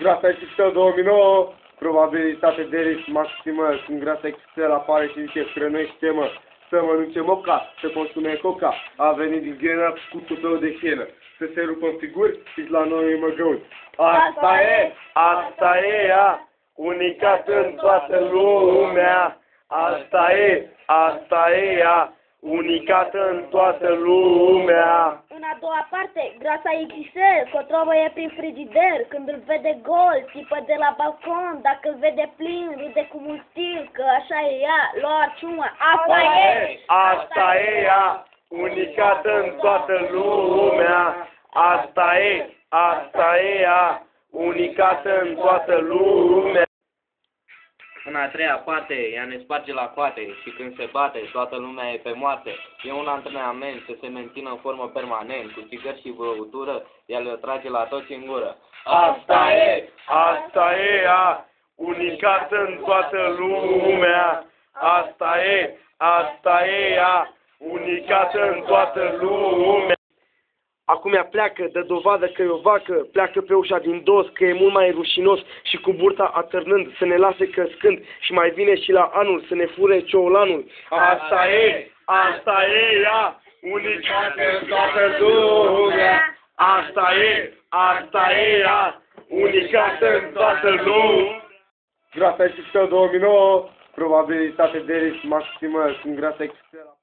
Grasa XXL 2009, probabilitate de risc maximă. Când Grasa XXL apare și zice hrănește-mă, să mănânce moca, să consume coca. A venit din Grenat cu tupeu de hienă, să se rupă în figuri și la noi măgăuni. Asta e ea, unicat în toată lumea. Asta e ea, unicată în toată lumea. În a doua parte, Grasa XXL, cotrovă e prin frigider, când îl vede gol, țipă de la balcon, dacă îl vede plin, râde cu mult stil, că așa e ea, lua ciuma, Asta e ea, unicată în toată lumea. Asta e ea, unicată în toată lumea. În a treia parte, ea ne sparge la coate și când se bate, toată lumea e pe moarte. E un antrenament să se mențină în formă permanent, cu țigări și băutură, ea le trage la toți în gură. Asta e ea, unicată în toată lumea. Asta e ea, unicată în toată lumea. Acum ea pleacă, dă dovadă că e o vacă, pleacă pe ușa din dos, că e mult mai rușinos și cu burta atârnând să ne lase căscând și mai vine și la anul să ne fure ciolanul. Asta e ea, unicată în toată lumea. Asta e ea, unicată în toată lumea. Grasa XXL 2009, probabilitate de risc maximă. Când Grasa XXL